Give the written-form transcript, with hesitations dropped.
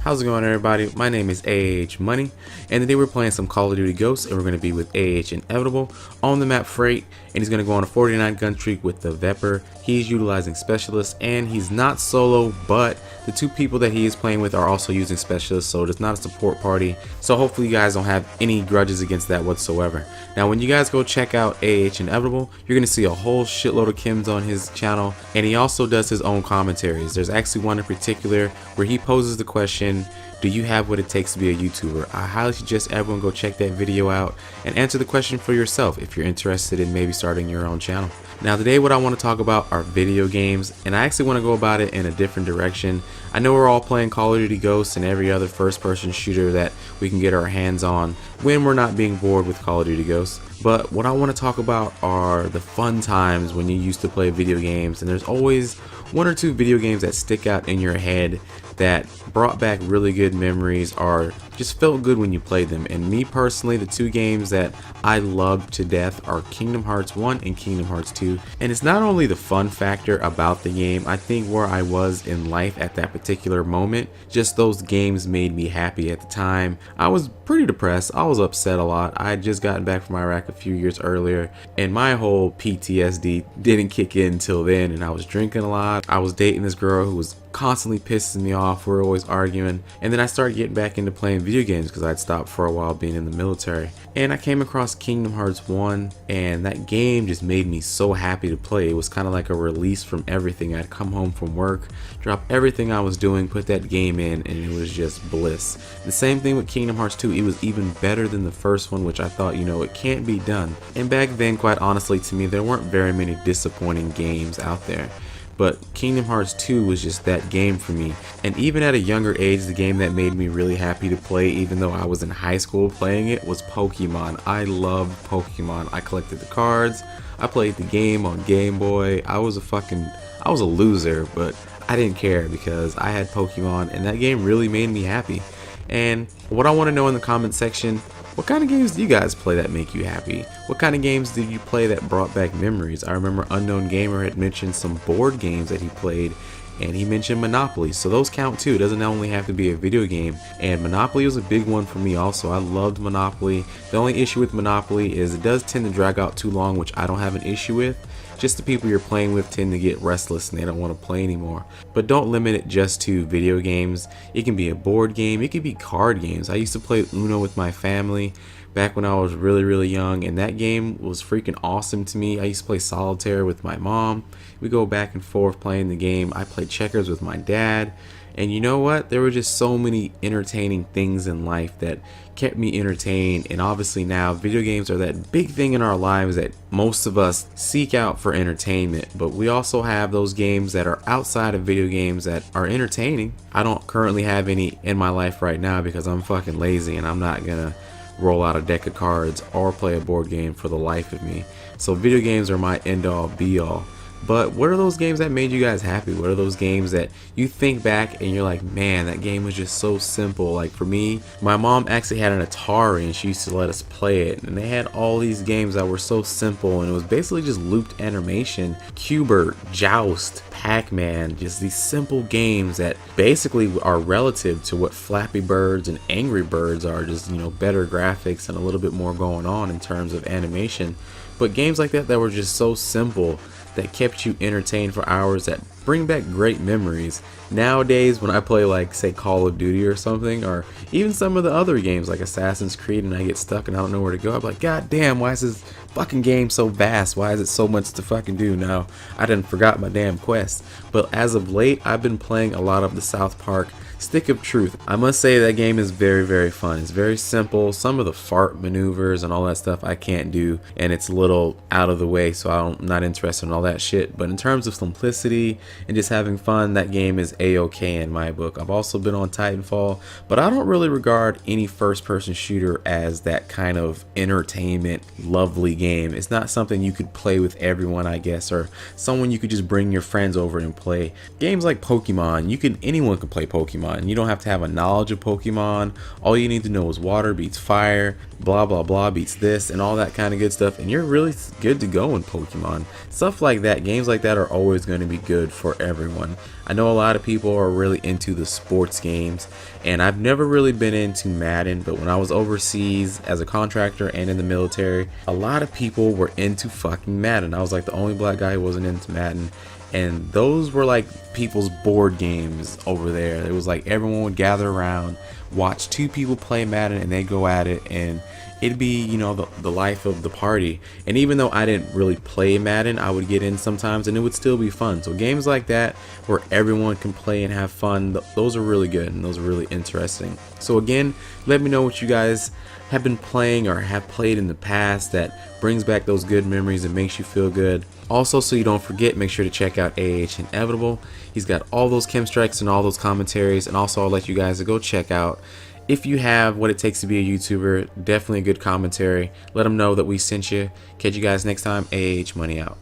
How's it going, everybody? My name is AAH MNY, and today we're playing some Call of Duty Ghosts, and we're going to be with AAH Inevitable on the map Freight, and he's going to go on a 49 gun streak with the Vepr. He's utilizing specialists, and he's not solo, but the two people that he is playing with are also using specialists, so it's not a support party. So hopefully you guys don't have any grudges against that whatsoever. Now, when you guys go check out AAH Inevitable, you're going to see a whole shitload of Kims on his channel, and he also does his own commentaries. There's actually one in particular where he poses the question, do you have what it takes to be a YouTuber? I highly suggest everyone go check that video out and answer the question for yourself if you're interested in maybe starting your own channel. Now today what I want to talk about are video games, and I actually want to go about it in a different direction. I know we're all playing Call of Duty Ghosts and every other first-person shooter that we can get our hands on when we're not being bored with Call of Duty Ghosts. But what I want to talk about are the fun times when you used to play video games, and there's always one or two video games that stick out in your head that brought back really good memories or just felt good when you played them. And me personally, the two games that I loved to death are Kingdom Hearts 1 and Kingdom Hearts 2. And it's not only the fun factor about the game, I think where I was in life at that particular moment, just those games made me happy at the time. I was pretty depressed, I was upset a lot. I had just gotten back from Iraq a few years earlier, and my whole PTSD didn't kick in until then, and I was drinking a lot. I was dating this girl who was constantly pissing me off. We were always arguing, and then I started getting back into playing video games because I'd stopped for a while being in the military, and I came across Kingdom Hearts 1, and that game just made me so happy to play. It was kind of like a release from everything. I'd come home from work, drop everything I was doing, put that game in, and it was just bliss. The same thing with Kingdom Hearts 2. It was even better than the first one, which I thought, you know, it can't be done. And back then, quite honestly, to me, there weren't very many disappointing games out there. But Kingdom Hearts 2 was just that game for me. And even at a younger age, the game that made me really happy to play, even though I was in high school playing it, was Pokemon. I loved Pokemon. I collected the cards, I played the game on Game Boy. I was a loser, but I didn't care because I had Pokemon, and that game really made me happy. And what I want to know in the comment section, what kind of games do you guys play that make you happy? What kind of games did you play that brought back memories? I remember Unknown Gamer had mentioned some board games that he played, and he mentioned Monopoly, so those count too. It doesn't only have to be a video game, and Monopoly was a big one for me also. I loved Monopoly. The only issue with Monopoly is it does tend to drag out too long, which I don't have an issue with. Just the people you're playing with tend to get restless and they don't want to play anymore. But don't limit it just to video games. It can be a board game, it could be card games. I used to play Uno with my family back when I was really young, and that game was freaking awesome to me. I used to play solitaire with my mom. We go back and forth playing the game. I played checkers with my dad. And you know what? There were just so many entertaining things in life that kept me entertained. And obviously now video games are that big thing in our lives that most of us seek out for entertainment. But we also have those games that are outside of video games that are entertaining. I don't currently have any in my life right now because I'm fucking lazy and I'm not gonna roll out a deck of cards or play a board game for the life of me. So video games are my end all be all. But what are those games that made you guys happy? What are those games that you think back and you're like, man, that game was just so simple? Like for me, my mom actually had an Atari and she used to let us play it. And they had all these games that were so simple, and it was basically just looped animation, Q*bert, Joust, Pac-Man, just these simple games that basically are relative to what Flappy Birds and Angry Birds are, just, you know, better graphics and a little bit more going on in terms of animation. But games like that were just so simple that kept you entertained for hours, that bring back great memories. Nowadays, when I play like say Call of Duty or something, or even some of the other games like Assassin's Creed, and I get stuck and I don't know where to go, I'm like, god damn, why is this fucking game so vast? Why is it so much to fucking do? Now I done forgot my damn quest. But as of late, I've been playing a lot of the South Park Stick of Truth. I must say that game is very fun. It's very simple. Some of the fart maneuvers and all that stuff I can't do, and it's a little out of the way, so I'm not interested in all that shit. But in terms of simplicity and just having fun, that game is a-okay in my book. I've also been on Titanfall, but I don't really regard any first-person shooter as that kind of entertainment lovely game. It's not something you could play with everyone, I guess, or someone you could just bring your friends over and play. Games like Pokemon, anyone can play Pokemon. You don't have to have a knowledge of Pokemon. All you need to know is water beats fire. blah blah blah beats this and all that kind of good stuff, and you're really good to go in Pokemon. Stuff like that, games like that are always going to be good for everyone. I know a lot of people are really into the sports games, and I've never really been into Madden, but when I was overseas as a contractor and in the military, a lot of people were into fucking Madden. I was like the only black guy who wasn't into Madden, and those were like people's board games over there. It was like everyone would gather around, watch two people play Madden, and they go at it, and it'd be, you know, the life of the party. And even though I didn't really play Madden, I would get in sometimes and it would still be fun. So games like that where everyone can play and have fun, those are really good and those are really interesting. So again, let me know what you guys have been playing or have played in the past that brings back those good memories and makes you feel good. Also, so you don't forget, make sure to check out AAH Inevitable. He's got all those chem strikes and all those commentaries, and also I'll let you guys go check out, if you have what it takes to be a YouTuber, definitely a good commentary. Let them know that we sent you. Catch you guys next time. AAH Money out.